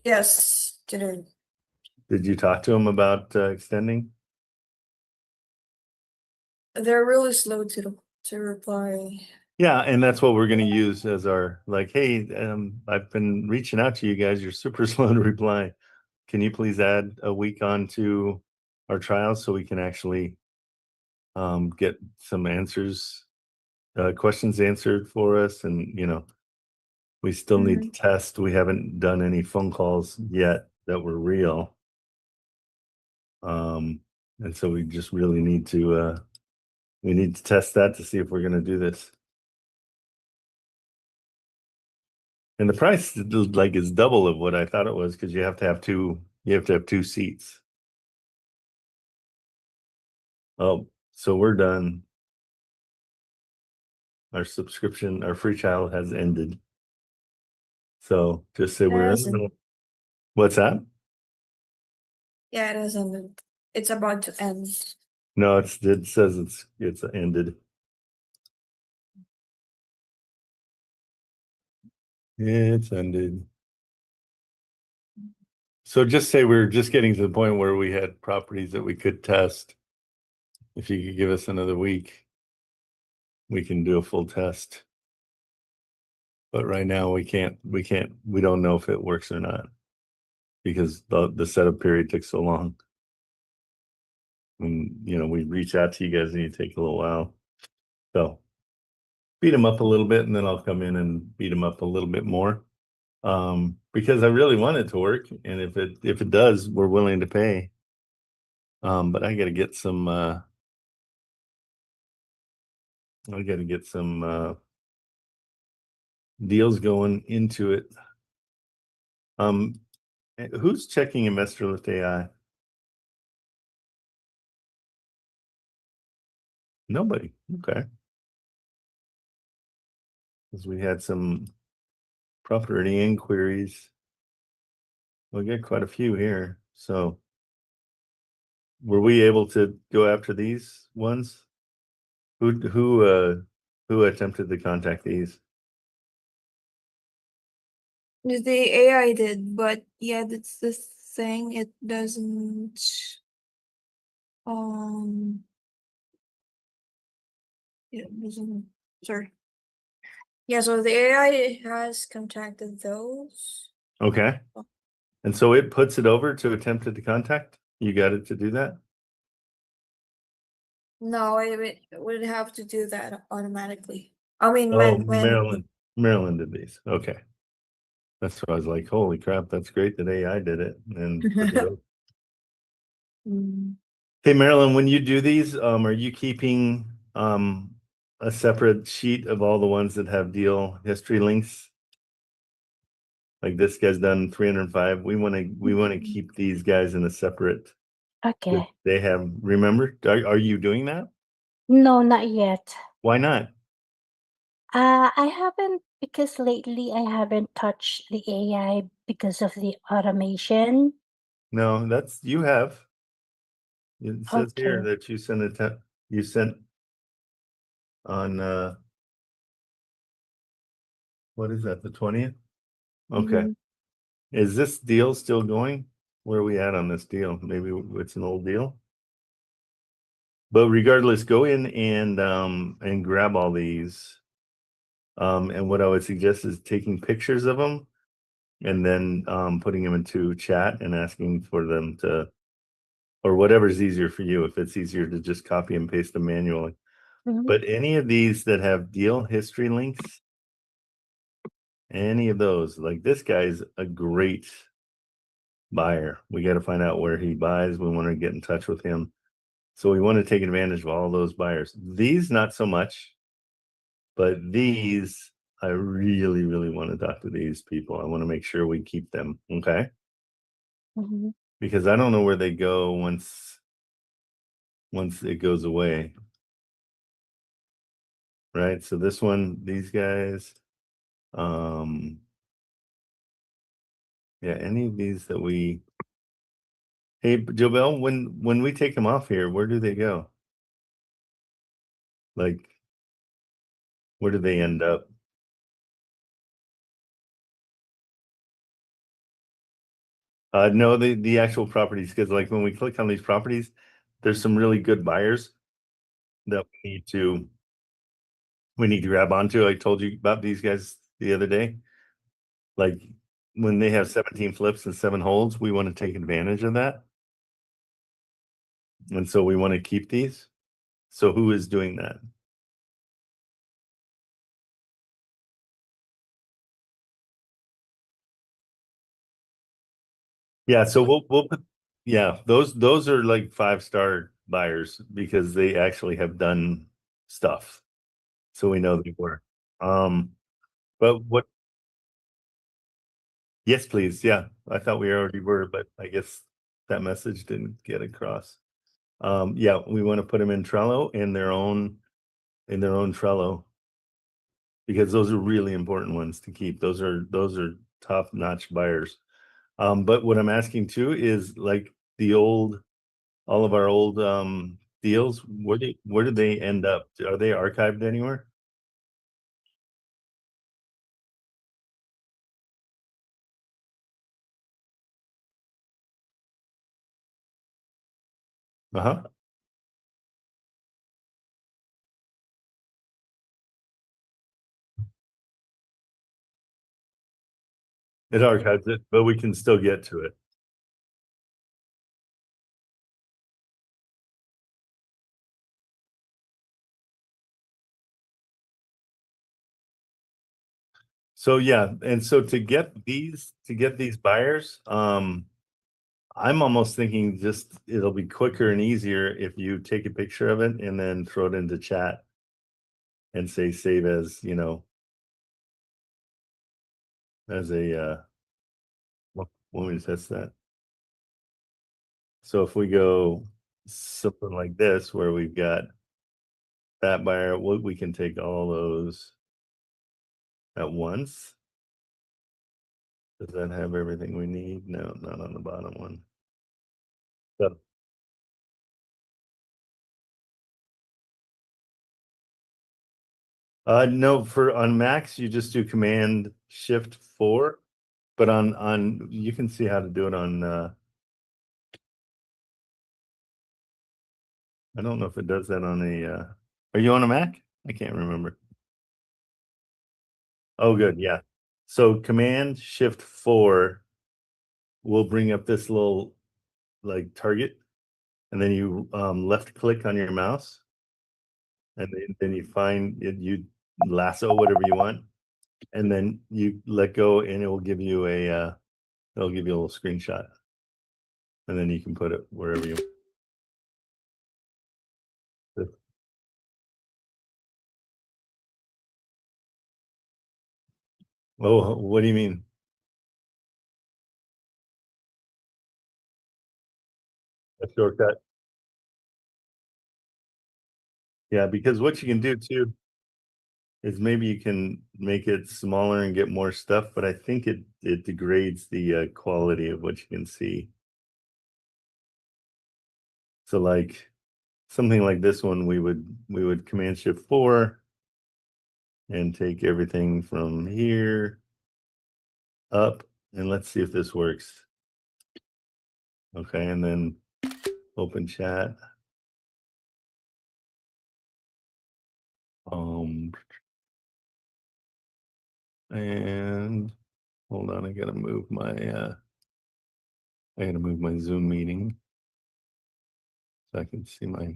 Yes, today. Did you talk to him about extending? They're really slow to reply. Yeah, and that's what we're going to use as our like, hey, I've been reaching out to you guys. You're super slow to reply. Can you please add a week on to our trials so we can actually get some answers, questions answered for us? And, we still need to test. We haven't done any phone calls yet that were real. And so we just really need to test that to see if we're going to do this. And the price is double of what I thought it was because you have to have two seats. Oh, so we're done. Our subscription, our free trial has ended. So just say we're in. What's that? Yeah, it has ended. It's about to end. No, it says it's ended. It's ended. So just say we're just getting to the point where we had properties that we could test. If you could give us another week, we can do a full test. But right now we don't know if it works or not because the setup period took so long. And we reach out to you guys and you take a little while. So beat them up a little bit and then I'll come in and beat them up a little bit more. Because I really want it to work. And if it does, we're willing to pay. But I gotta get some deals going into it. Who's checking Investor Lift AI? Nobody. Okay. Because we had some property inquiries. We got quite a few here. So were we able to go after these ones? Who attempted to contact these? The AI did, but yeah, that's the thing. It doesn't it doesn't sorry. Yeah, so the AI has contacted those. Okay. And so it puts it over to attempted to contact? You got it to do that? No, it would have to do that automatically. I mean, Oh, when Maryland did these. Okay. That's what I was like, holy crap, that's great that AI did it and took it over. Hey, Marilyn, when you do these, are you keeping a separate sheet of all the ones that have deal history links? Like this guy's done 305. We want to keep these guys in a separate. Okay. They have. Remember? Are you doing that? No, not yet. Why not? I haven't because lately I haven't touched the AI because of the automation. No, you have. It says here Okay. that you sent on what is that, the 20th? Okay. Mhm. Is this deal still going? Where are we at on this deal? Maybe it's an old deal. But regardless, go in and grab all these. And what I would suggest is taking pictures of them and then putting them into chat and asking for them to, or whatever's easier for you. If it's easier to just copy and paste them manually. Mhm. But any of these that have deal history links, any of those, like this guy's a great buyer. We got to find out where he buys. We want to get in touch with him. So we want to take advantage of all those buyers. These, not so much, but these, I really, really want to talk to these people. I want to make sure we keep them. Okay. Mhm. Because I don't know where they go once it goes away. Right. So this one, these guys, yeah, any of these that hey, Jobel, when we take them off here, where do they go? Like, where do they end up? No, the actual properties, because like when we click on these properties, there's some really good buyers that we need to grab onto. I told you about these guys the other day. Like when they have 17 flips and 7 holds, we want to take advantage of that. And so we want to keep these. So who is doing that? Yeah, so we'll put, yeah, those are like 5-star buyers because they actually have done stuff. So we know they were. But what, yes, please. Yeah, I thought we already were, but I guess that message didn't get across. Yeah, we want to put them in Trello in their own Trello because those are really important ones to keep. Those are top-notch buyers. But what I'm asking too is like all of our old deals, where did they end up? Are they archived anywhere? Uh-huh. It archives it, but we can still get to it. So yeah, and so to get these buyers, I'm almost thinking just it'll be quicker and easier if you take a picture of it and then throw it into chat and say save as, as a when we test that. So if we go something like this where we've got that buyer, we can take all those at once. Does that have everything we need? No, not on the bottom one. So, no, for on Macs, you just do Command Shift 4, but on you can see how to do it on I don't know if it does that on a are you on a Mac? I can't remember. Oh, good, yeah. So Command Shift 4 will bring up this little like target, and then you left click on your mouse, and then you find it, you lasso whatever you want, and then you let go, and it will give you it'll give you a little screenshot, and then you can put it wherever you want. Oh, what do you mean? A shortcut? Yeah, because what you can do too is maybe you can make it smaller and get more stuff, but I think it degrades the quality of what you can see. So like something like this one, we would Command Shift 4 and take everything from here up, and let's see if this works. Okay, and then open chat. And hold on, I gotta move my Zoom meeting so I can see my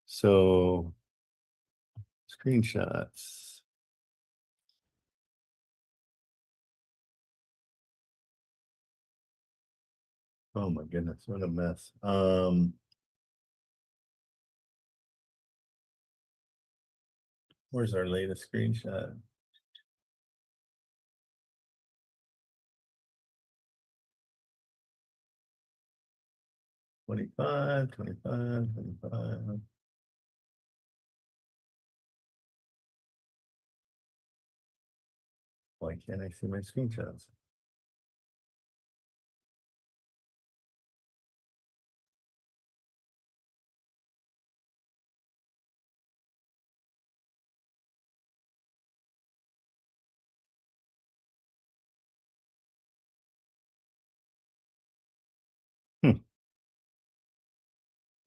so screenshots. Oh my goodness, what a mess. Where's our latest screenshot? Twenty-five. Why can't I see my screenshots?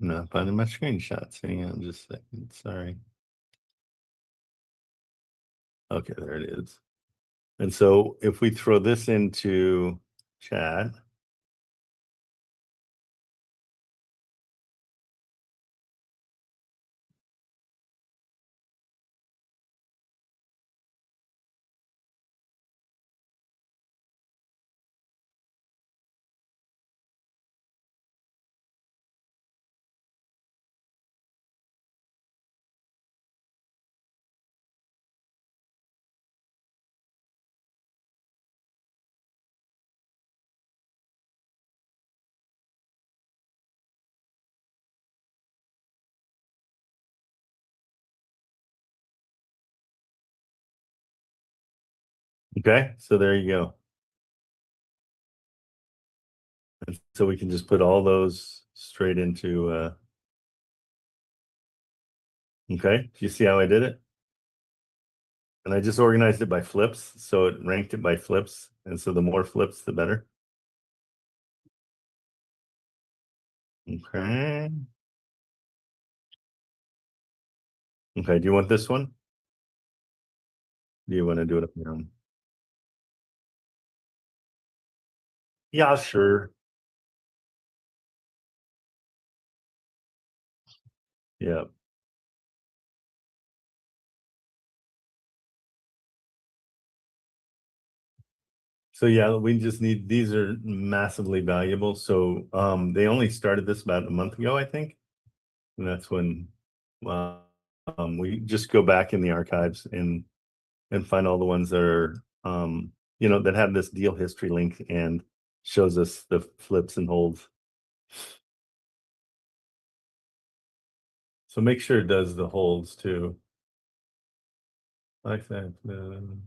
I'm not finding my screenshots. Hang on just a second. Sorry. Okay, there it is. And so if we throw this into chat, okay, so there you go. And so we can just put all those straight into, okay, do you see how I did it? And I just organized it by flips, so it ranked it by flips. And so the more flips, the better. Okay. Okay, do you want this one? Do you want to do it up your own? Yeah, sure. Yeah. So yeah, we just need, these are massively valuable. So they only started this about a month ago, I think. And that's when we just go back in the archives and find all the ones that are you know, that have this deal history link and shows us the flips and holds. So make sure it does the holds too. Like that. Let me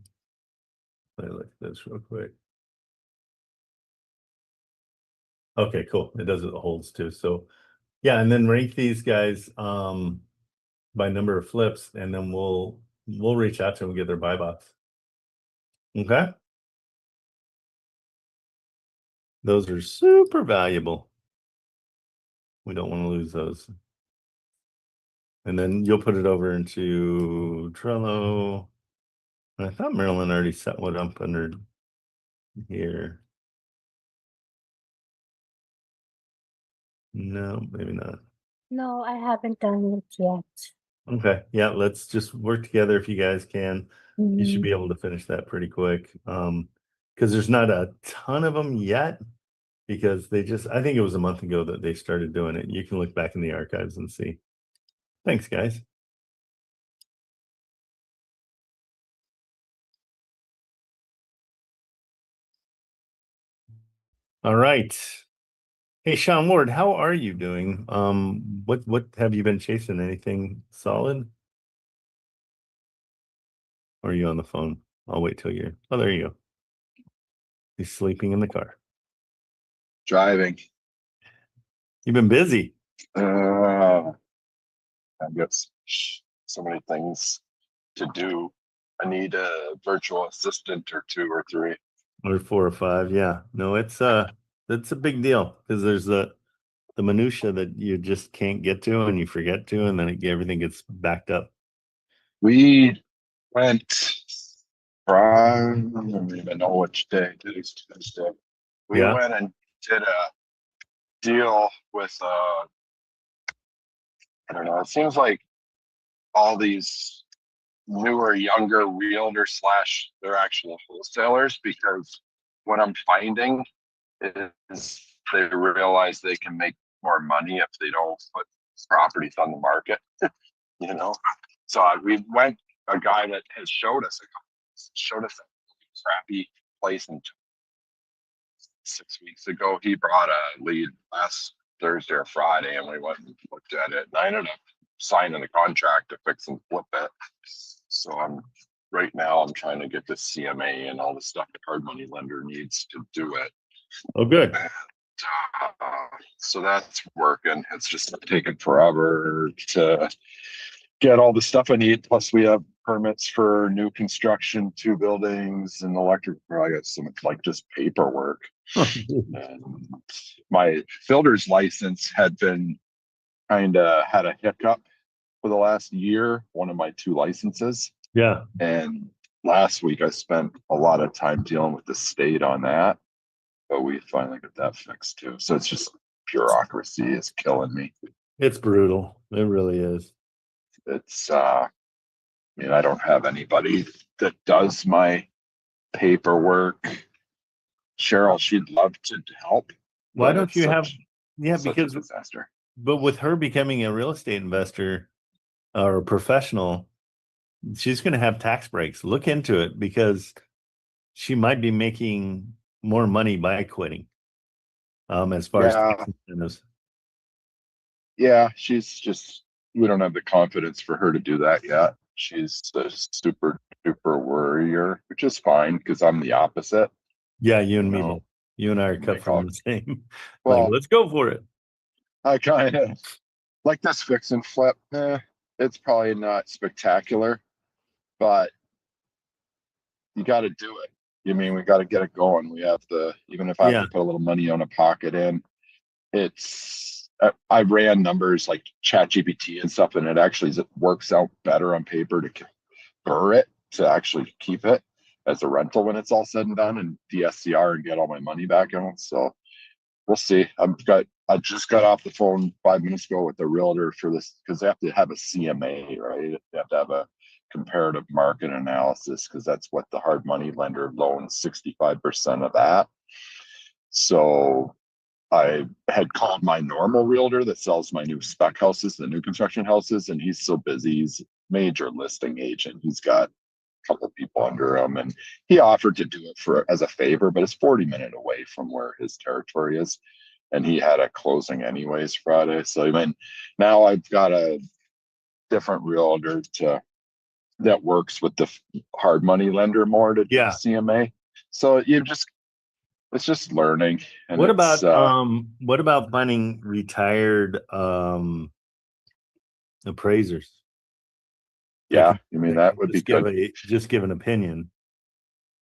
look at this real quick. Okay, cool. It does it the holds too. So yeah, and then rank these guys by number of flips, and then we'll reach out to them and get their buy box. Okay. Those are super valuable. We don't want to lose those. And then you'll put it over into Trello. And I thought Marilyn already set one up under here. No, maybe not. No, I haven't done it yet. Okay, yeah, let's just work together if you guys can. You should Mhm. be able to finish that pretty quick. Because there's not a ton of them yet, because they just, I think it was a month ago that they started doing it. You can look back in the archives and see. Thanks, guys. All right. Hey, Sean Ward, how are you doing? What have you been chasing? Anything solid? Or are you on the phone? I'll wait till you're, oh, there you go. He's sleeping in the car. Driving. You've been busy. I've got so many things to do. I need a virtual assistant or 2 or 3. Or 4 or 5. Yeah. No, it's that's a big deal because there's the minutia that you just can't get to and you forget to, and then everything gets backed up. We went from, I don't even know which day. Today's Tuesday. We Yeah. went and did a deal with I don't know, it seems like all these newer, younger realtors slash they're actual wholesalers, because what I'm finding is they realize they can make more money if they don't put properties on the market, you know? So we went, a guy that has showed us a crappy place in 6 weeks ago. He brought a lead last Thursday or Friday, and we went and looked at it. And I ended up signing a contract to fix and flip it. So right now I'm trying to get the CMA and all the stuff the hard money lender needs to do it. Oh, good. So that's working. It's just taken forever to get all the stuff I need. Plus we have permits for new construction, 2 buildings and electric. I got some like just paperwork. And my builder's license had been kind of had a hiccup for the last year, one of my 2 licenses. Yeah. And last week I spent a lot of time dealing with the state on that, but we finally got that fixed too. So it's just bureaucracy is killing me. It's brutal. It really is. It's I mean, I don't have anybody that does my paperwork. Cheryl, she'd love to help. Why but don't it's you have, such- yeah, such a because, disaster. but with her becoming a real estate investor or a professional, she's going to have tax breaks. Look into it because she might be making more money by quitting. As far as tax incentives. Yeah, she's just, we don't have the confidence for her to do that yet. She's a super duper worrier, which is fine because I'm the opposite. Yeah, you and me, No. both. You and I are cut Like from all- the same. Well, Like, let's go for it. I kind of like this fix and flip. It's probably not spectacular, but you got to do it. You mean we got to get it going. We have to, even if I have Yeah. to put a little money on a pocket in, it's, I ran numbers like ChatGPT and stuff, and it actually works out better on paper to burr it, to actually keep it as a rental when it's all said and done, and DSCR and get all my money back on it. So we'll see. I just got off the phone 5 minutes ago with the realtor for this because they have to have a CMA, right? They have to have a comparative market analysis because that's what the hard money lender loans 65% of that. So I had called my normal realtor that sells my new spec houses, the new construction houses, and he's so busy. He's major listing agent. He's got a couple of people under him, and he offered to do it for as a favor, but it's 40-minute away from where his territory is. And he had a closing anyways Friday. So I mean, now I've got a different realtor that works with the hard money lender more to do Yeah. CMA. So it's just learning. And What about finding retired appraisers? Yeah, I mean, that would be good. Just give an opinion.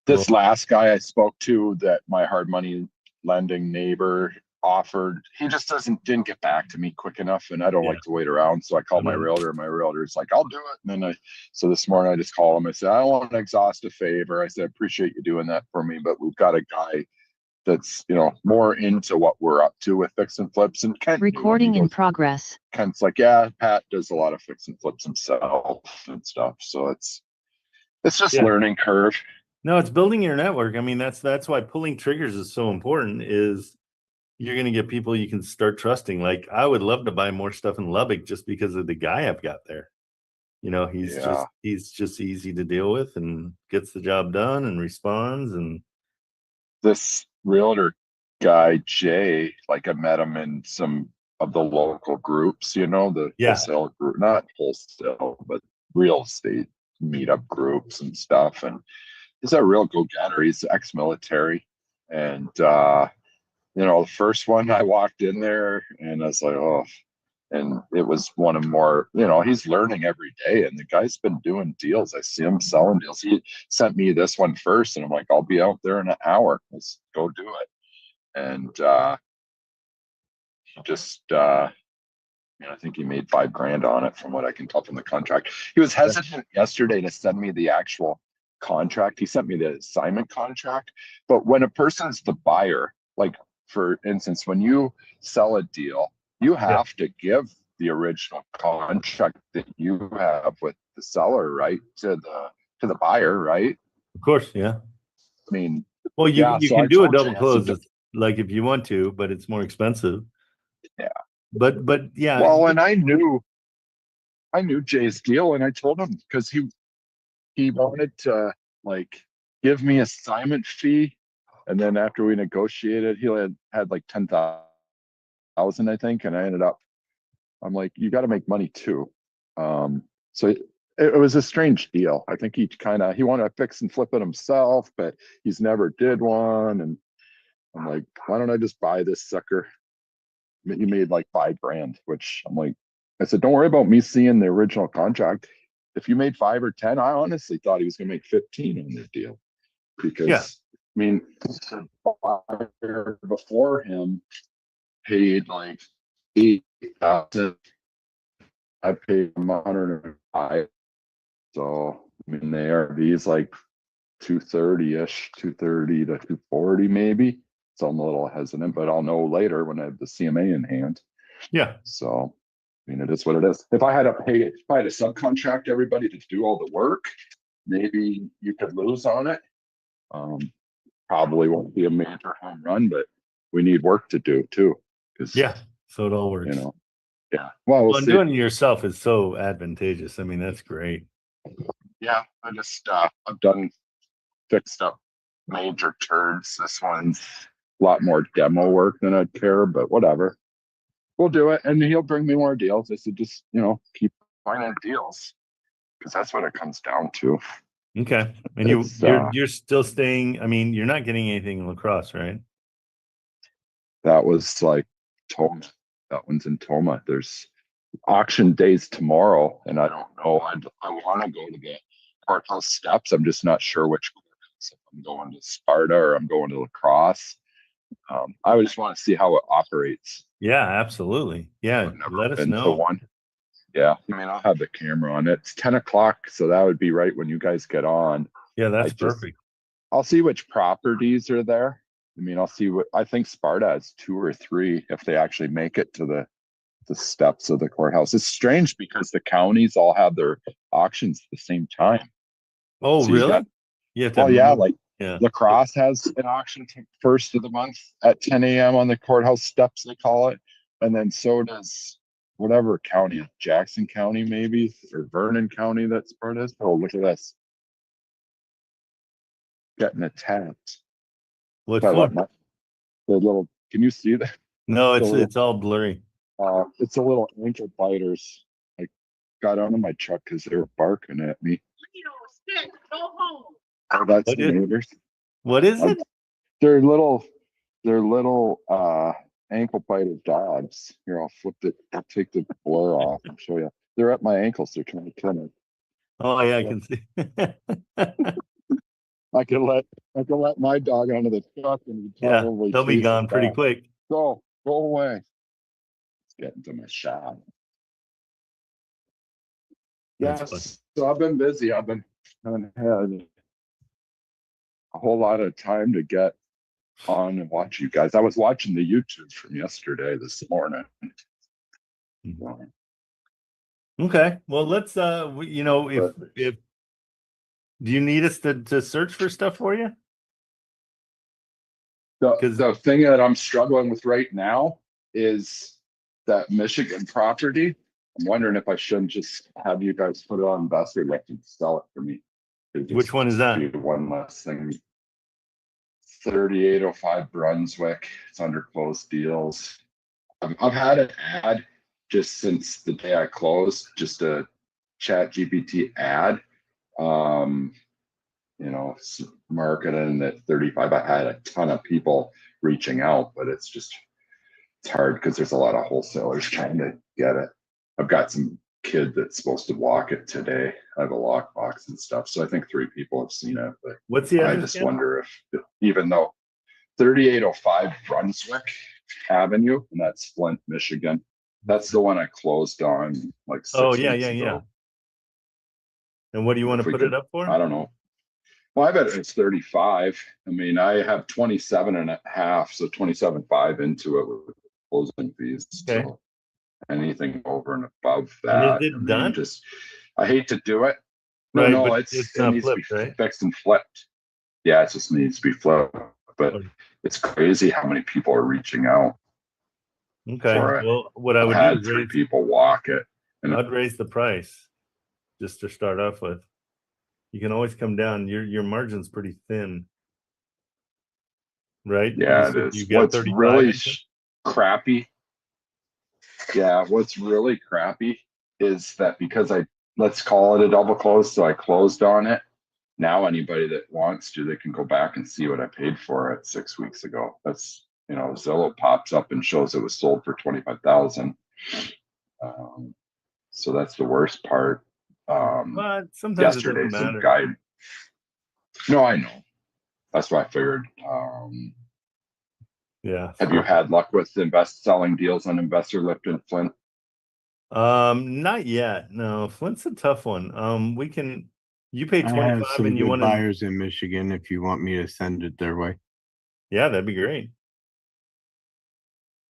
This last guy I spoke to that my hard money lending neighbor offered, he just didn't get back to me quick enough, and I don't like to wait around. So I called my realtor, and my realtor's like, I'll do it. And then so this morning I just called him. I said, I don't want to exhaust a favor. I said, I appreciate you doing that for me, but we've got a guy that's, more into what we're up to with fix and flips. And Kent recording in progress. Kent's like, yeah, Pat does a lot of fix and flips himself and stuff. So it's just learning curve. No, it's building your network. I mean, that's why pulling triggers is so important. Is you're going to get people you can start trusting. Like, I would love to buy more stuff in Lubbock just because of the guy I've got there. He's just easy to deal with and gets the job done and responds. And this realtor guy, Jay, like I met him in some of the local groups, the wholesale group, not wholesale, but real estate meetup groups and stuff. And he's a real go-getter. He's ex-military. And, the first one I walked in there and I was like, oh, and it was one of more, he's learning every day, and the guy's been doing deals. I see him selling deals. He sent me this one first, and I'm like, I'll be out there in an hour. Let's go do it. And I think he made $5,000 on it from what I can tell from the contract. He was hesitant yesterday to send me the actual contract. He sent me the assignment contract. But when a person's the buyer, like for instance, when you sell a deal, you have to give the original contract that you have with the seller, right, to the buyer, right? Of course, yeah. I mean, well, you can do a double close, like if you want to, but it's more expensive. Yeah. But yeah. Well, and I knew Jay's deal, and I told him because he wanted to like give me assignment fee, and then after we negotiated, he had like 10,000, I think, and I'm like, you got to make money too. So it was a strange deal. I think he wanted to fix and flip it himself, but he's never did one. And I'm like, why don't I just buy this sucker? You made like $5,000, which I'm like, I said, don't worry about me seeing the original contract. If you made 5 or 10, I honestly thought he was going to make 15 on this deal, because I mean, the buyer before him paid like $8,000 I paid them 105. So I mean the ARV's like 230-ish, 230 to 240 maybe. So I'm a little hesitant, but I'll know later when I have the CMA in hand. Yeah. So I mean, it is what it is. If I had to subcontract everybody to do all the work, maybe you could lose on it. Probably won't be a major home run, but we need work to do too. Because Yeah. So it all works. you know, yeah. Well, we'll Well, and see. doing it yourself is so advantageous. I mean, that's great. Yeah, I just I've fixed up major turds. This one's A lot more demo work than I'd care, but whatever. We'll do it, and he'll bring me more deals. I said, just keep finding deals because that's what it comes down to. Okay. And you're still staying. I mean, you're not getting anything in La Crosse, right? That was like Toma. That one's in Toma. There's auction days tomorrow, and I don't know. I want to go to the courthouse steps. I'm just not sure which courthouse. If I'm going to Sparta or I'm going to La Crosse. I would just want to see how it operates. Yeah, absolutely. Yeah, I've never let us been to know. one. Yeah, I mean, I'll have the camera on it. It's 10 o'clock, so that would be right when you guys get on. Yeah, that's perfect. I'll see which properties are there. I mean, I'll see what I think Sparta has 2 or 3 if they actually make it to the steps of the courthouse. It's strange because the counties all have their auctions at the same time. Oh, So really? Like La Crosse has an auction first of the month at 10 a.m. on the courthouse steps, they call it. And then so does whatever county, Jackson County maybe, or Vernon County that Sparta is. Oh, look at this. Getting attacked. What The for? little, can you see that? No, it's all blurry. It's a little ankle biters. I got onto my truck because they were barking at me. Oh, that's the neighbors. What is it? They're little ankle biter dogs. Here, I'll take the blur off and show you. They're at my ankles. They're trying to kill me. Oh yeah, I can see. I can let my dog onto the truck and they'll be gone pretty quick. Go away. Let's get into my shop. Yes, so I've been busy. I've had a whole lot of time to get on and watch you guys. I was watching the YouTube from yesterday this morning. Okay, well, let's if do you need us to search for stuff for you? The thing that I'm struggling with right now is that Michigan property. I'm wondering if I shouldn't just have you guys put it on Investor List and sell it for me. Which one is that? One last thing. 3805 Brunswick. It's under closed deals. I've had an ad just since the day I closed, just a ChatGPT ad. Marketing at 35. I had a ton of people reaching out, but it's hard because there's a lot of wholesalers trying to get it. I've got some kid that's supposed to walk it today. I have a lockbox and stuff. So I think 3 people have seen it, but what's the address? I just wonder if even though 3805 Brunswick Avenue, and that's Flint, Michigan. That's the one I closed on like 6 weeks ago. And what do you want to put it up for? I don't know. Well, I bet it's 35. I mean, I have 27 and a half, so 27.5 into it with closing fees. Okay. So anything over and above that. And is it done? I hate to do it. Right, no, it needs flipped, to be right? fixed and flipped. Yeah, it just needs to be flipped. But it's crazy how many people are reaching out. Okay. Well, what I would do is 3 people walk it. And I'd raise the price just to start off with. You can always come down. Your margin's pretty thin, right? Yeah, it is. What's really crappy? Yeah, what's really crappy is that because let's call it a double close, so I closed on it. Now anybody that wants to, they can go back and see what I paid for it 6 weeks ago. That's Zillow pops up and shows it was sold for 25,000. So that's the worst part. But sometimes yesterday, it doesn't matter. some guy. No, I know. That's why I figured. Yeah. Have you had luck with selling deals on Investor Lift in Flint? Not yet. No, Flint's a tough one. You pay I have 25 some and you good want to, buyers in Michigan if you want me to send it their way. yeah, that'd be great.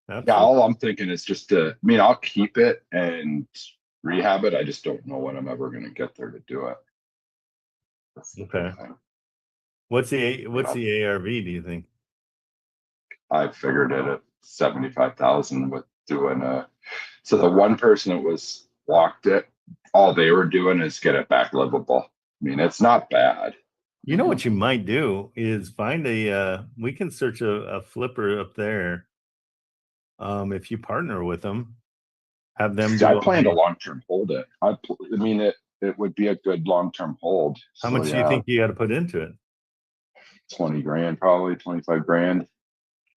Yeah, Absolutely. all I'm thinking is just to, I mean, I'll keep it and rehab it. I just don't know when I'm ever gonna get there to do it. That's the big Okay. thing. What's the ARV, do you think? I figured it at 75,000 with doing so the one person that was walked it, all they were doing is get it back livable. I mean, it's not bad. You know what you might do is find we can search a flipper up there. If you partner with them, have them do I all plan to the- long-term hold it. I mean, it would be a good long-term hold. How So, much do you yeah, think you got to put into it? 20 grand, probably 25 grand,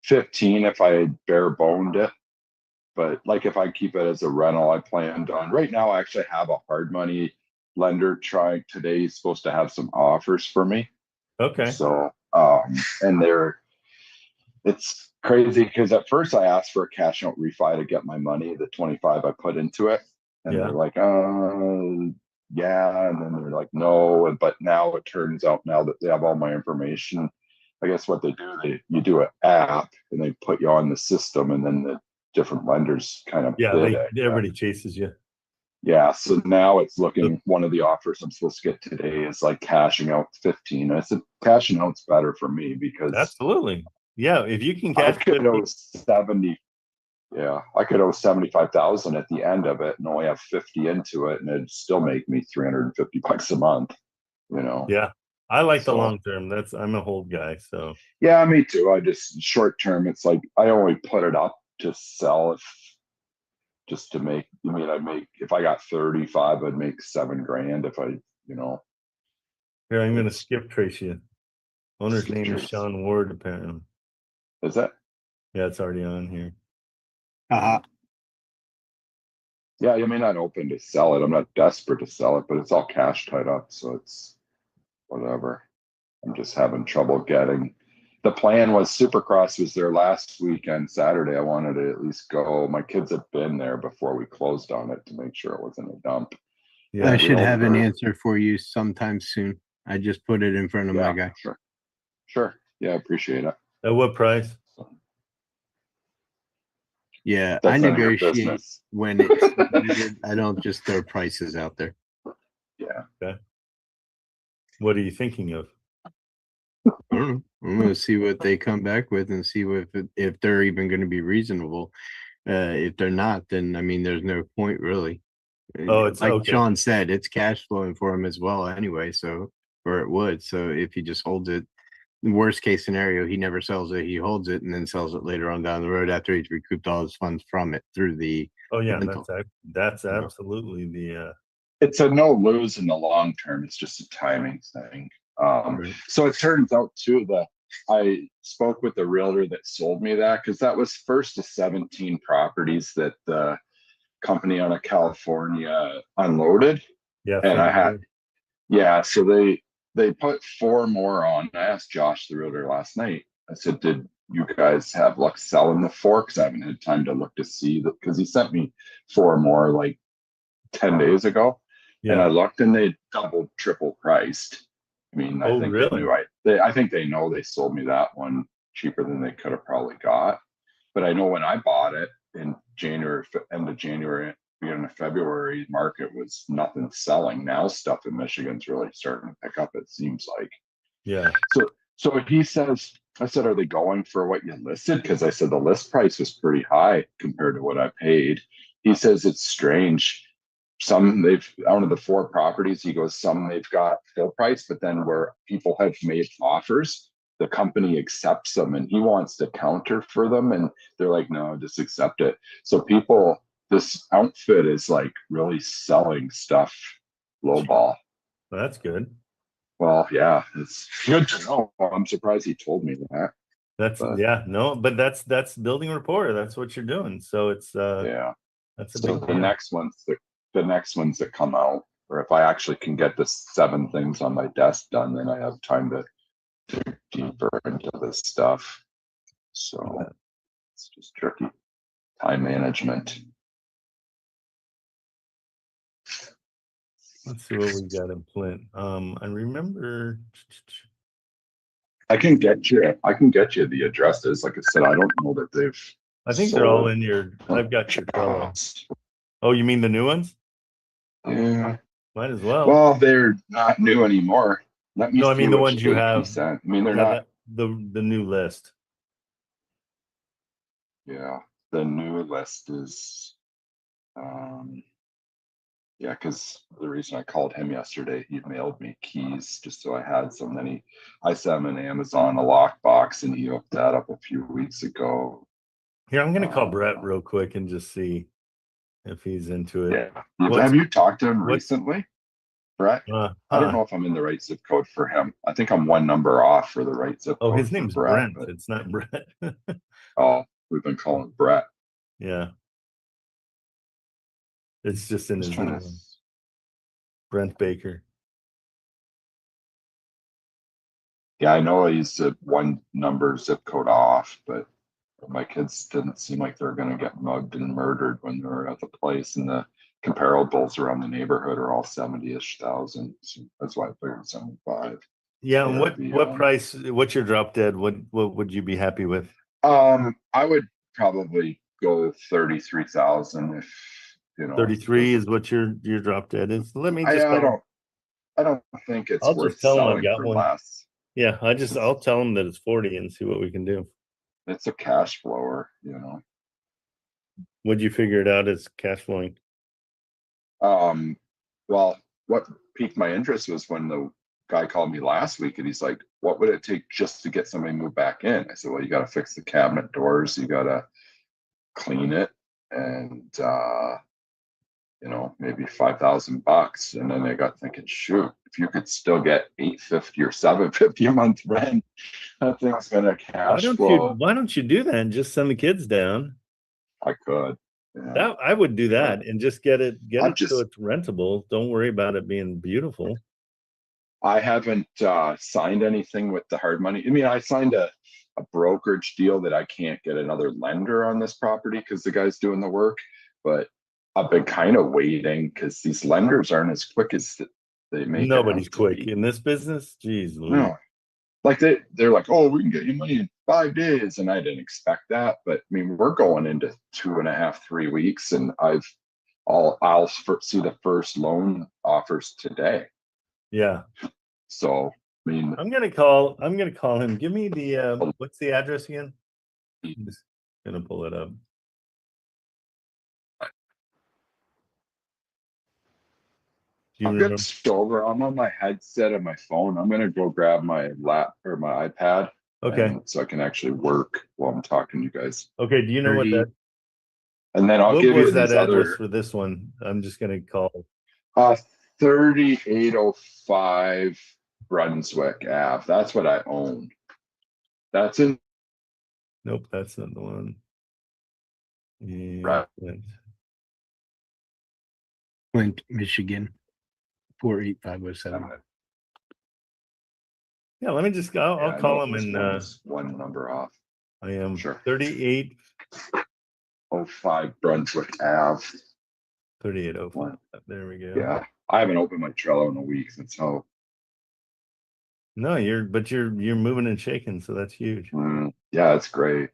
15 if I bare boned it. But like if I keep it as a rental, I planned on right now. I actually have a hard money lender trying today. He's supposed to have some offers for me. Okay. So, and it's crazy because at first I asked for a cash out refi to get my money, the 25 I put into it. And Yeah. they're like, yeah. And then they're like, no. But now it turns out now that they have all my information, I guess what they do, you do an app and they put you on the system and then the different lenders kind of Yeah, bid it. everybody chases you. Yeah, so now it's looking, one of the offers I'm supposed to get today is like cashing out 15. I said cashing out's better for me because Absolutely. Yeah, if you can I cash could 50, owe 70. Yeah, I could owe 75,000 at the end of it and only have 50 into it, and it'd still make me 350 bucks a month. You know. yeah. I like the So- long term. I'm a hold guy, so Yeah, me too. I just short term. It's like I only put it up to sell if just to make. I mean, I make if I got 35, I'd make 7 grand if I, you know. here I'm gonna It's- skip trace you. Owner's Skip name is trace. Sean Ward, apparently. Is that? Yeah, it's already on here. Yeah, I mean, not open to sell it. I'm not desperate to sell it, but it's all cash tied up, so it's whatever. I'm just having trouble getting. The plan was Supercross was there last weekend, Saturday. I wanted to at least go. My kids had been there before we closed on it to make sure it wasn't a dump. Yeah, I we should have an over- answer for you sometime soon. I just put it in front of my guy. Sure. Yeah, I appreciate it. at what price? Yeah, That's I none of your negotiate business. when it's needed. I don't just throw prices out there. Yeah. What are you thinking of? I don't know. I'm gonna see what they come back with and see if they're even going to be reasonable. If they're not, then I mean, there's no point really. Oh, it's like okay. Sean said, it's cash flowing for him as well anyway. So, or it would. So if he just holds it, the worst case scenario, he never sells it. He holds it and then sells it later on down the road after he's recouped all his funds from it through the. Oh yeah, rental. that's Yeah. absolutely the It's a no lose in the long term. It's just a timing thing. Right. So it turns out too that I spoke with the realtor that sold me that because that was first of 17 properties that the company out of California unloaded. yeah. And I had, Flint- yeah, so they put 4 more on. I asked Josh, the realtor, last night. I said, did you guys have luck selling the 4? Because I haven't had time to look to see that because he sent me 4 more like 10 days ago. And I yeah. looked and they doubled, triple priced. I mean, I Oh, think really? they knew I think they know they sold me that one cheaper than they could have probably got. But I know when I bought it in January, end of January, beginning of February, market was nothing selling. Now stuff in Michigan's really starting to pick up, it seems like. Yeah. So he says, I said, are they going for what you listed? Because I said the list price was pretty high compared to what I paid. He says it's strange. Some out of the 4 properties, he goes, some they've got full price, but then where people have made offers, the company accepts them and he wants to counter for them. And they're like, no, just accept it. So this outfit is like really selling stuff lowball. Well, that's good. Well, yeah, it's good to know. I'm surprised he told me that. That's But- yeah, no, but that's building rapport. That's what you're doing. So it's Yeah. that's a So big the deal. next ones that come out, or if I actually can get the 7 things on my desk done, then I have time to dig deeper into this stuff. So it's just tricky. Time management. Let's see what we got in Flint. I remember. I can get you the addresses. Like I said, I don't know that they've. I think they're all sold. in your. I've got your Trello. Oh, you mean the new ones? Yeah. Might as well. Well, they're not new anymore. Let me No, I see mean the which ones you date he have. sent. I mean, they're Yeah, not. the new list. Yeah, the new list is. Yeah, because the reason I called him yesterday, he mailed me keys just so I had some. Then I sent him an Amazon a lockbox, and he hooked that up a few weeks ago. Here, I'm gonna call Brett real quick and just see if he's into it. Yeah. Have you talked to him recently, Brett? I don't know if I'm in the right zip code for him. I think I'm one number off for the right zip code. Oh, his name's Brent. It's not Brett. Oh, we've been calling Brett. Yeah. It's just in his name. Brent Baker. Yeah, I know he's one number zip code off, but my kids didn't seem like they're going to get mugged and murdered when they were at the place, and the comparables around the neighborhood are all 70-ish thousand. So that's why I figured 75. Yeah, and what price? What's your drop dead? What would you be happy with? I would probably go 33,000 if 33 is what your drop dead is. Let me just. I don't think it's I'll worth just tell selling him I've got for one. less. Yeah, I'll tell him that it's 40 and see what we can do. It's a cash flower, Would you figure it out as cash flowing? Well, what piqued my interest was when the guy called me last week and he's like, what would it take just to get somebody moved back in? I said, well, you got to fix the cabinet doors, you got to clean it, and maybe $5,000. And then I got thinking, shoot, if you could still get $850 or $750 a month rent, that thing's gonna cash flow. Why don't you do that and just send the kids down? I could. Yeah. I would do that and just get it so it's rentable. Don't worry about it being beautiful. I haven't signed anything with the hard money. I mean, I signed a brokerage deal that I can't get another lender on this property because the guy's doing the work, but I've been kind of waiting because these lenders aren't as quick as they make. Nobody's quick in this business. Jeez, no. Like they're like, oh, we can get you money in 5 days, and I didn't expect that. But I mean, we're going into 2.5, 3 weeks, and I'll see the first loan offers today. Yeah. So I mean, I'm gonna call him. Give me the what's the address again? I'm just gonna pull it up. I'm on my headset and my phone. I'm gonna go grab my lap or my iPad. Okay. So I can actually work while I'm talking to you guys. Okay. Do you know what that? And then I'll give you that address for this one. I'm just gonna call. 3805 Brunswick Ave. That's what I own. That's in. Nope, that's not the one. Right. Flint, Michigan. 48507. Yeah, let me just. I'll call him and one number off. I am sure. 3805 Brunswick Ave. 3805. There we go. Yeah, I haven't opened my Trello in a week. That's how. No, you're moving and shaking, so that's huge. Yeah, it's great.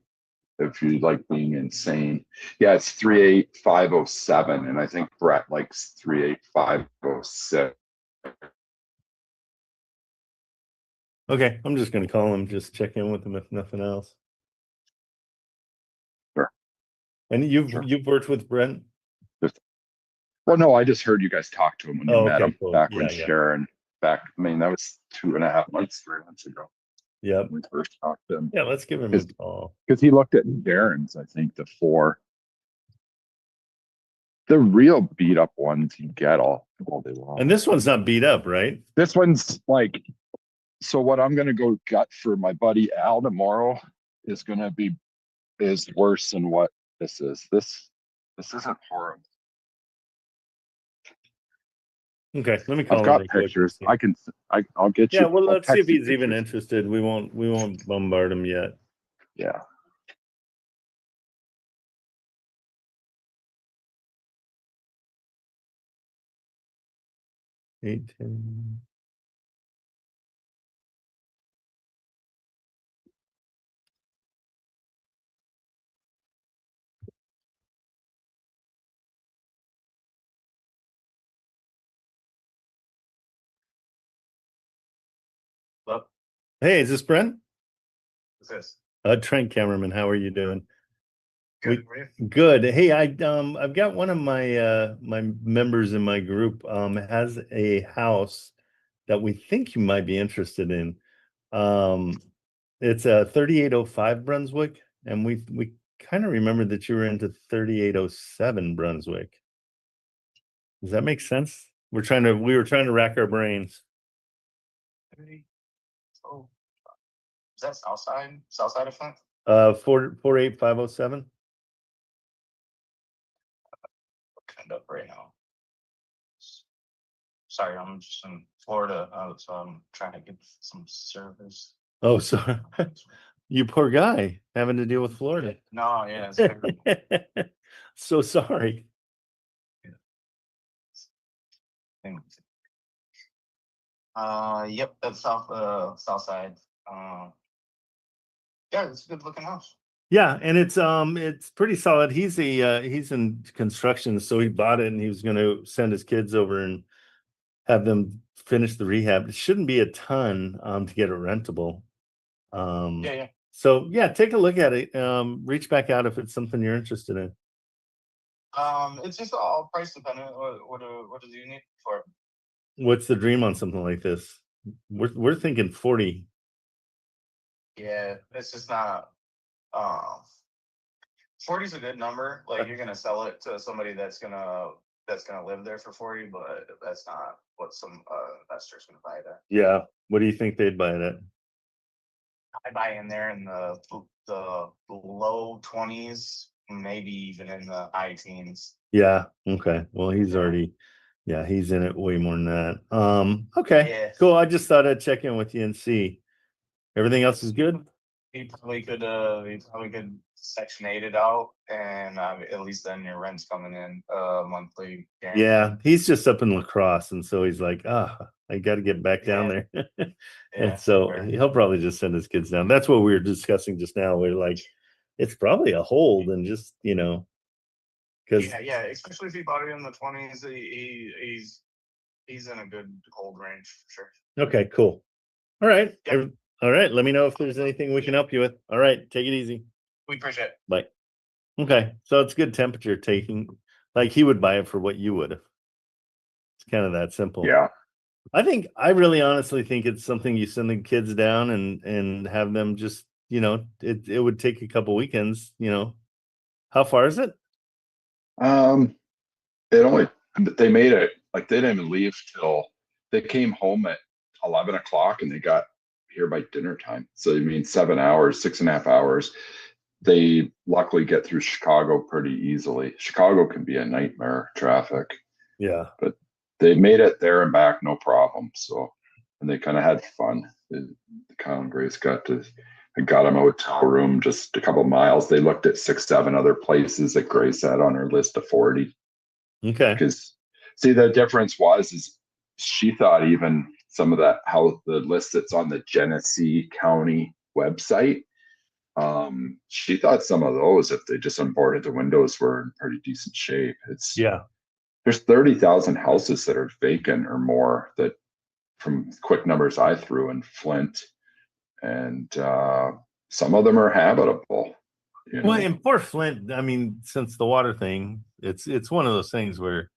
If you like being insane. Yeah, it's 38507, and I think Brett likes 38506. Okay, I'm just gonna call him, just check in with him if nothing else. Sure. And you've worked with Brent? Well, no, I just heard you guys talk to him when you met him back when Sharon I mean, that was 2.5 months, 3 months ago. Yeah. We first talked to him. Yeah, let's give him a call. Because he looked at Darren's, I think, the real beat up ones you get all day long. And this one's not beat up, right? This one's like, so what I'm gonna go gut for my buddy Al tomorrow is worse than what this is. This isn't horrible. Okay, let me call him. I've got pictures. I'll get you. Yeah, well, let's see if he's even interested. We won't bombard him yet. Yeah. 8, 10. Hello? Hey, is this Brent? Who's this? Trent Cameraman, how are you doing? Good. How are you? Good. Hey, I've got one of my my members in my group has a house that we think you might be interested in. It's a 3805 Brunswick, and we kind of remember that you were into 3807 Brunswick. Does that make sense? We were trying to rack our brains. Oh, is that south side? South side of Flint? 48507. Kind of right now. Sorry, I'm just in Florida, so I'm trying to get some service. Oh, sorry. You poor guy having to deal with Florida. No, yeah, it's terrible. So sorry. Yep, that's south side. Yeah, it's a good looking house. Yeah, and it's pretty solid. He's in construction, so he bought it and he was going to send his kids over and have them finish the rehab. It shouldn't be a ton to get it rentable. Yeah. So yeah, take a look at it. Reach back out if it's something you're interested in. It's just all price dependent. What do you need for it? What's the dream on something like this? We're thinking 40. Yeah, it's just not. 40 is a good number. Like you're gonna sell it to somebody that's gonna live there for 40, but that's not what some investors gonna buy it at. Yeah. What do you think they'd buy it at? I buy in there in the low 20s, maybe even in the high teens. Yeah. Okay. Well, he's already, yeah, he's in it way more than that. Okay. Yeah. Cool. I just thought I'd check in with you and see. Everything else is good? He probably could section 8 it out, and at least then your rent's coming in monthly. Guaranteed. Yeah, he's just up in La Crosse, and so he's like, I got to get back down there. And so fair. he'll probably just send his kids down. That's what we were discussing just now. We're like, it's probably a hold, and just because yeah, especially if he bought it in the 20s, he's in a good hold range for sure. Okay, cool. All right, Yep. all right. Let me know if there's anything we can help you with. All right, take it easy. We appreciate it. Bye. Okay, so it's good temperature taking. Like he would buy it for what you would have. It's kind of that simple. Yeah. I really honestly think it's something you send the kids down and have them just, it would take a couple weekends, How far is it? They made it like they didn't even leave till they came home at 11 o'clock and they got here by dinner time. So I mean 7 hours, 6.5 hours. They luckily get through Chicago pretty easily. Chicago can be a nightmare traffic. Yeah. But they made it there and back, no problem. So, and they kind of had fun. Kyle and Grace got them a hotel room just a couple miles. They looked at 6, 7 other places that Grace had on her list of 40. Okay. Because see, the difference is she thought even some of that, how the list that's on the Genesee County website, she thought some of those, if they just unboarded the windows, were in pretty decent shape. There's 30,000 houses that are vacant or more, that from quick numbers I threw in Flint, and some of them are habitable. Well, in Port Flint, I mean, since the water thing, it's one of those things where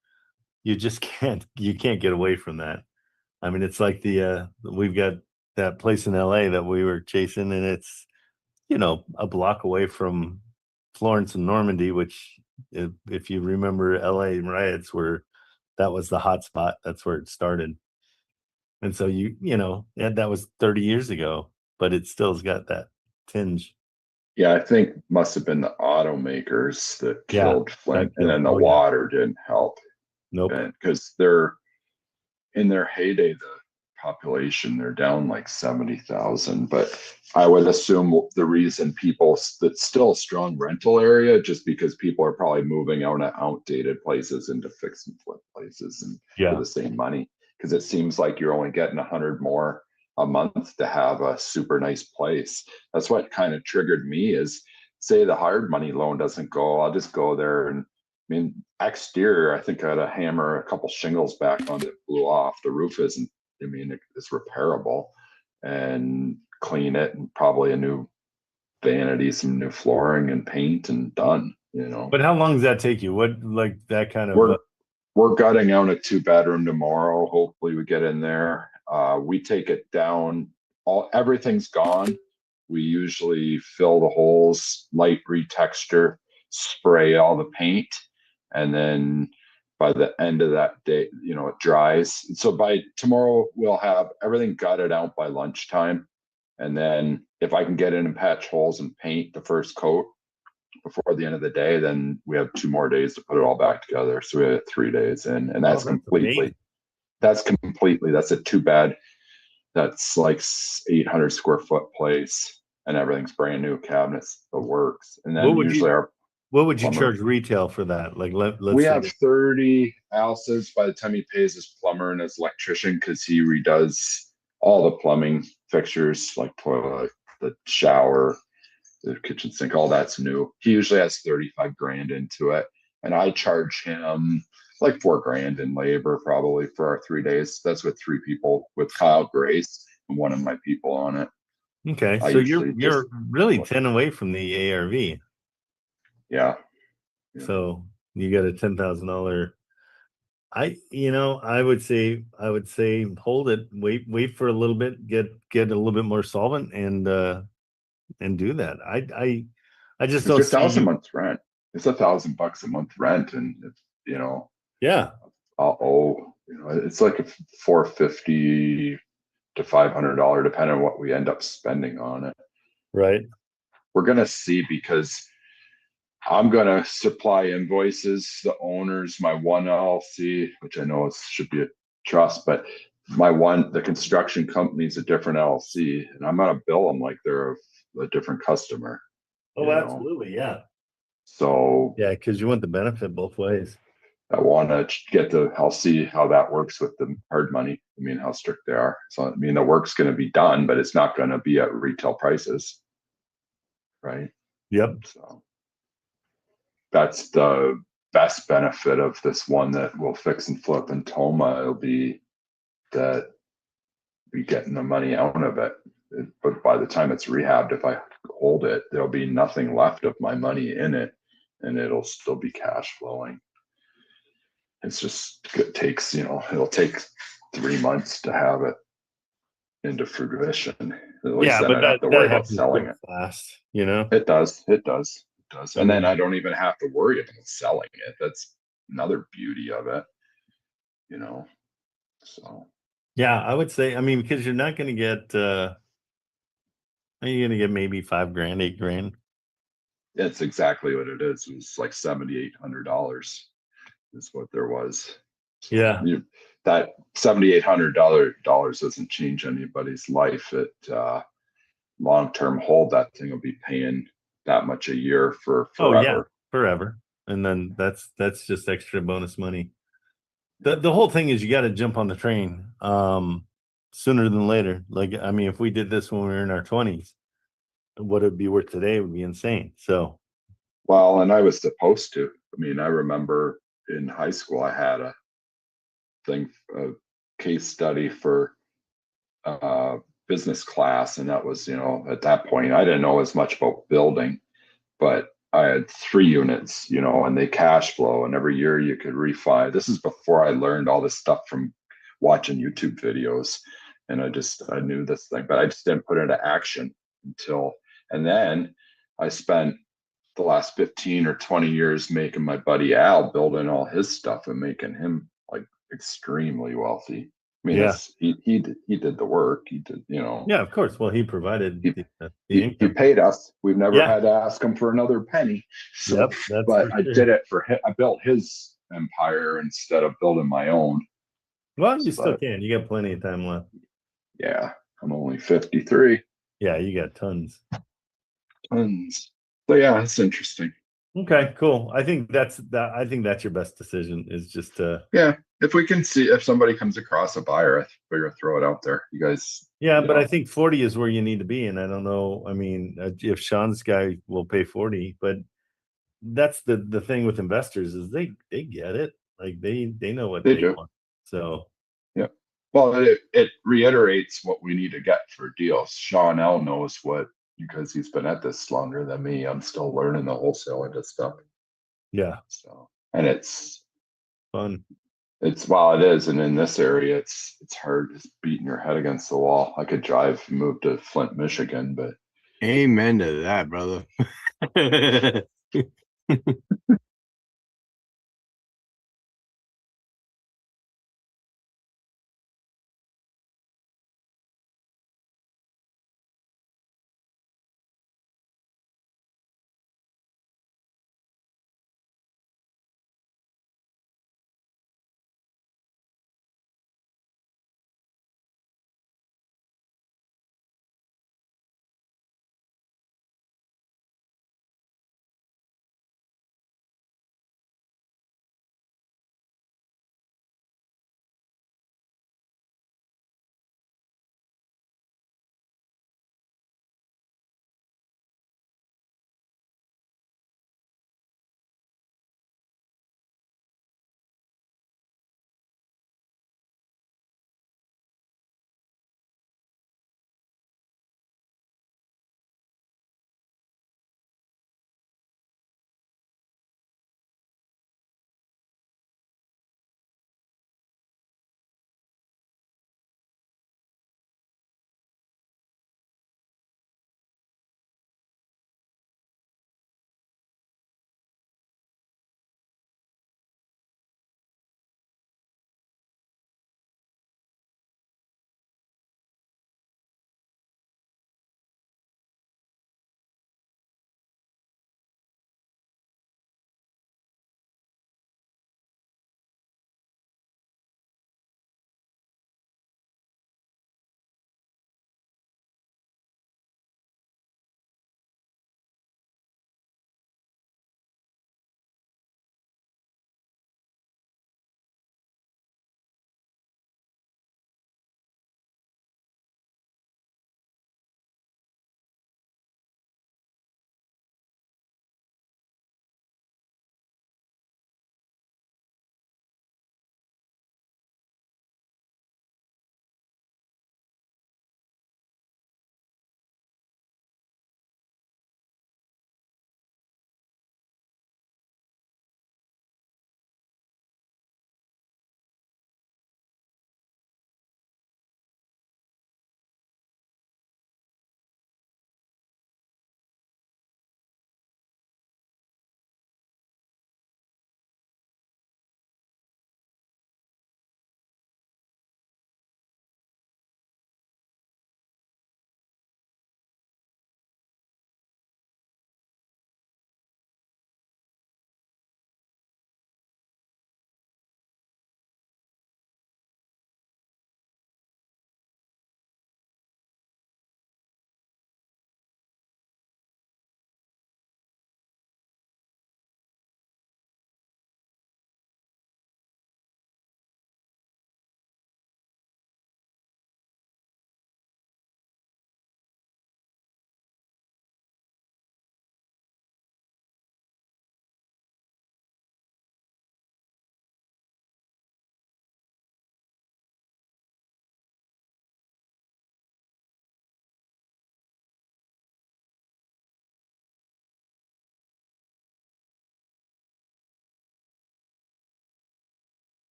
you just can't get away from that. I mean, it's like we've got that place in LA that we were chasing, and it's a block away from Florence and Normandy, which if you remember LA riots, that was the hot spot. That's where it started. And so that was 30 years ago, but it still's got that tinge. Yeah, I think must have been the automakers that killed Flint, and then the yeah. water didn't help. Nope. Because they're in their heyday, the population, they're down like 70,000. But I would assume the reason that's still a strong rental area, just because people are probably moving out of outdated places into fix and flip places and for the same money. because it seems like you're only getting 100 more a month to have a super nice place. That's what kind of triggered me is, say the hard money loan doesn't go, I'll just go there and, I mean, exterior, I think I had to hammer a couple shingles back on it, blew off. The roof isn't, I mean, it's repairable, and clean it, and probably a new vanity, some new flooring and paint, and done, you know. But how long does that take you? What, like that kind of? We're gutting out a 2-bedroom tomorrow. Hopefully we get in there. We take it down, everything's gone. We usually fill the holes, light retexture, spray all the paint, and then by the end of that day, you know, it dries. So by tomorrow we'll have everything gutted out by lunchtime. And then if I can get in and patch holes and paint the first coat before the end of the day, then we have 2 more days to put it all back together. So we have 3 days in, and that's completely, that's a 2-bed. That's like 800 square foot place, and everything's brand new, cabinets, the works. And then what would you charge retail for that? Like, let's we have 30 ounces by the time he pays his plumber and his electrician, because he redoes all the plumbing fixtures, like toilet, the shower, the kitchen sink, all that's new. He usually has 35 grand into it, and I charge him like 4 grand in labor probably for our 3 days. That's with 3 people, with Kyle Grace and one of my people on it. Okay, so you're really 10 away from the ARV. Yeah. So you got a $10,000. I would say hold it, wait for a little bit, get a little bit more solvent, and do that. I just don't see $1,000 a month rent. It's $1,000 a month rent, and you know, yeah, it's like a $450 to $500, depending on what we end up spending on it. Right. We're gonna see, because I'm gonna supply invoices, the owners, my one LLC, which I know should be a trust, but the construction company's a different LLC, and I'm gonna bill them like they're a different customer. Oh, absolutely, yeah. So yeah, because you want the benefit both ways. I want to I'll see how that works with the hard money. I mean, how strict they are. So I mean, the work's going to be done, but it's not going to be at retail prices, right? Yep. So that's the best benefit of this one that will fix and flip in Toma. It'll be that we getting the money out of it. But by the time it's rehabbed, if I hold it, there'll be nothing left of my money in it, and it'll still be cash flowing. It's just, it takes, it'll take 3 months to have it into fruition. At least then I don't have to worry about selling it. Fast, It does. And then I don't even have to worry about selling it. That's another beauty of it, so. Yeah, I would say, because you're not going to get, you're going to get maybe 5 grand, 8 grand. It's exactly what it is. It's like $7,800 is what there was. So yeah. That $7,800 doesn't change anybody's life. At long-term hold, that thing will be paying that much a year for forever. Oh yeah, forever. And then that's just extra bonus money. The whole thing is you got to jump on the train sooner than later. Like, if we did this when we were in our 20s, what it'd be worth today would be insane. So, well, and I was supposed to. I remember in high school I had a case study for business class, and that was, at that point I didn't know as much about building, but I had 3 units, and they cash flow, and every year you could refi. This is before I learned all this stuff from watching YouTube videos, and I knew this thing, but I just didn't put it into action and then I spent the last 15 or 20 years making my buddy Al building all his stuff and making him like extremely wealthy. He did the work. He did, Yeah, of course. Well, he provided the income. He paid us. We've never had to ask him for another penny. So, but I did it for him. I built his empire instead of building my own. Well, you still can. You got plenty of time left. Yeah, I'm only 53. Yeah, you got tons. So yeah, it's interesting. Okay, cool. I think that's your best decision is just to, Yeah, if we can see if somebody comes across a buyer, I figure throw it out there. You guys. yeah, you but know, I think 40 is where you need to be. And I don't know, I mean, if Sean's guy will pay 40, but that's the thing with investors is they get it. Like they know what They they do. want. So Yeah. Well, it reiterates what we need to get for deals. Sean L knows what, because he's been at this longer than me. I'm still learning the wholesale into stuff. yeah, So, and it's fun. while it is, and in this area, it's hard just beating your head against the wall. I could drive and move to Flint, Michigan, but Amen to that, brother.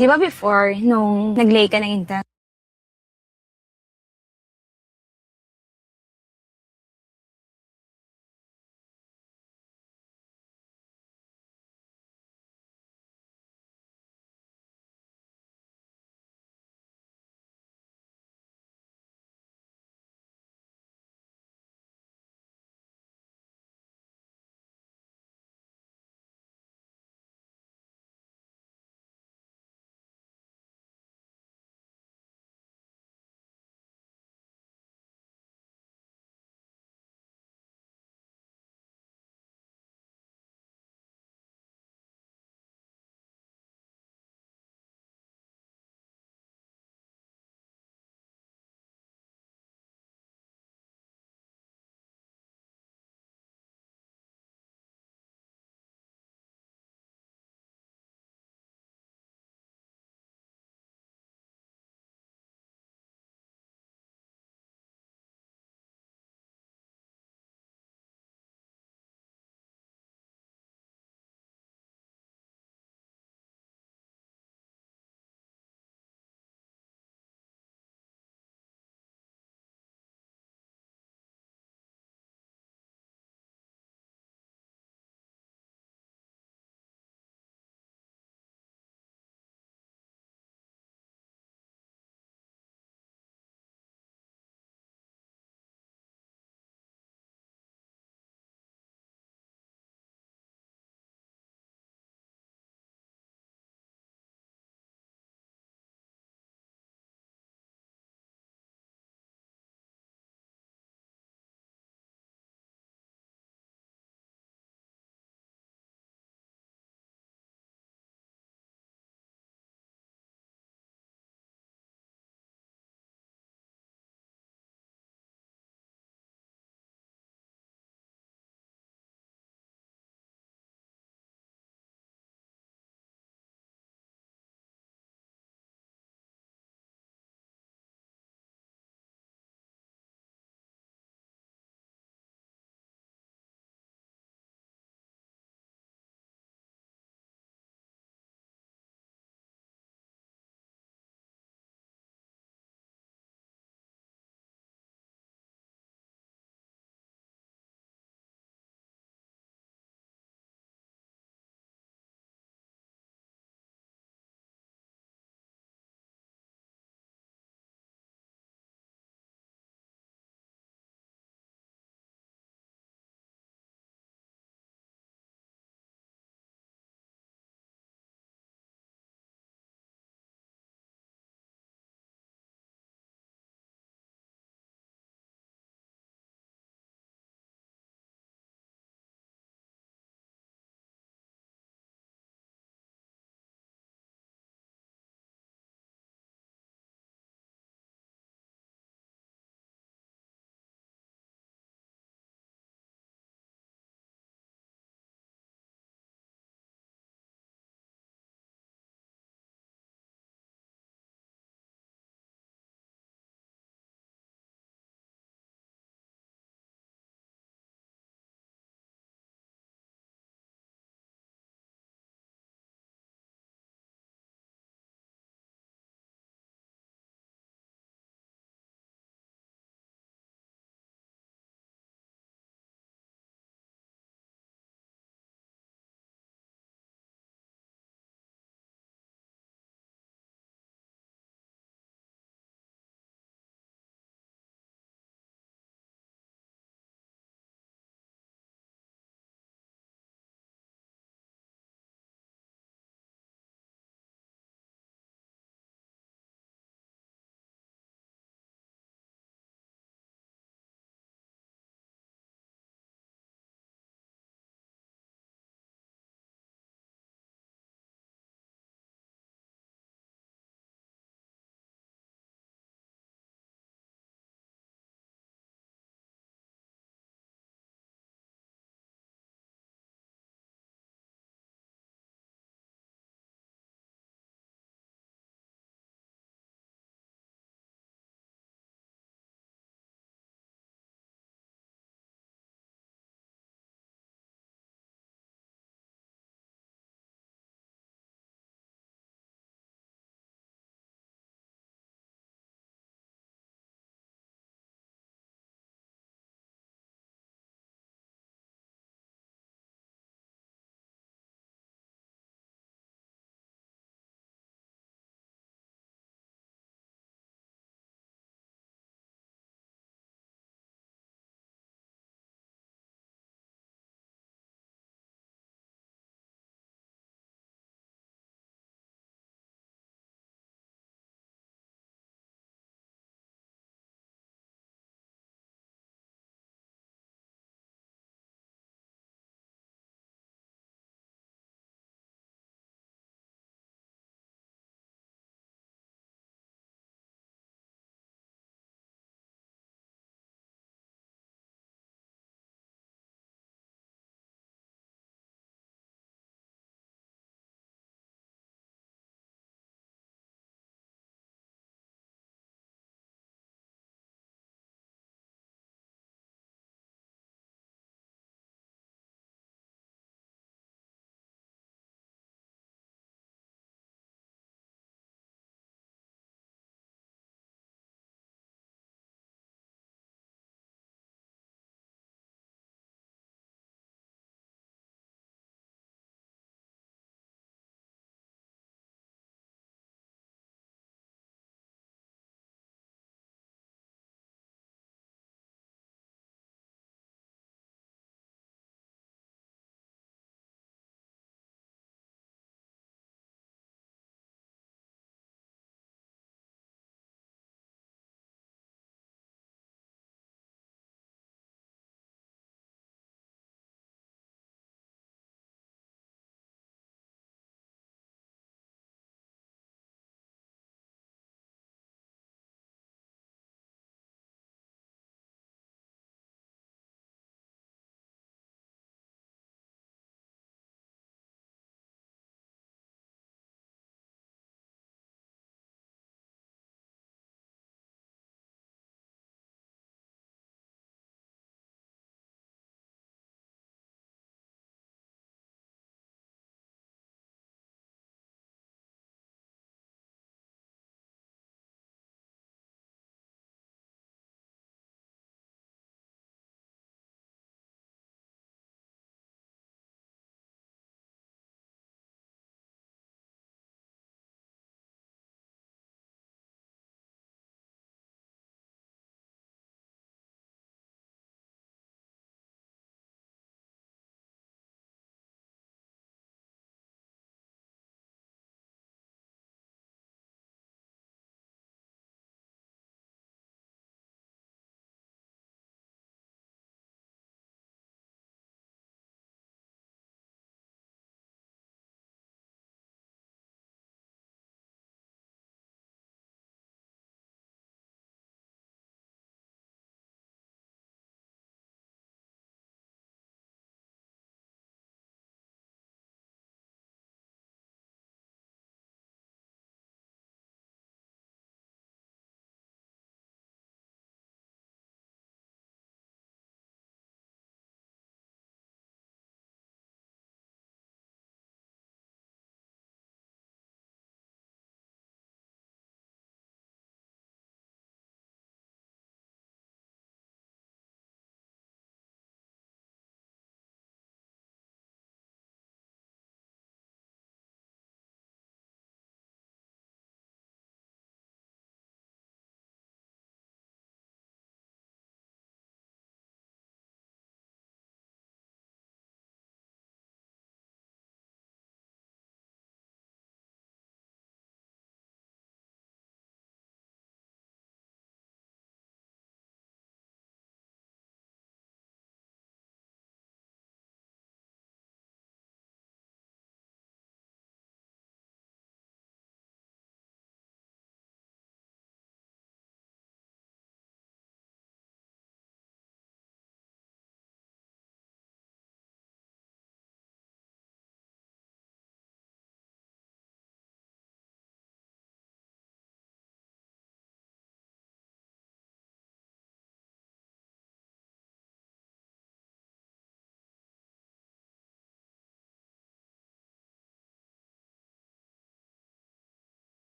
Di ba before, nung nag-lay ka ng internet,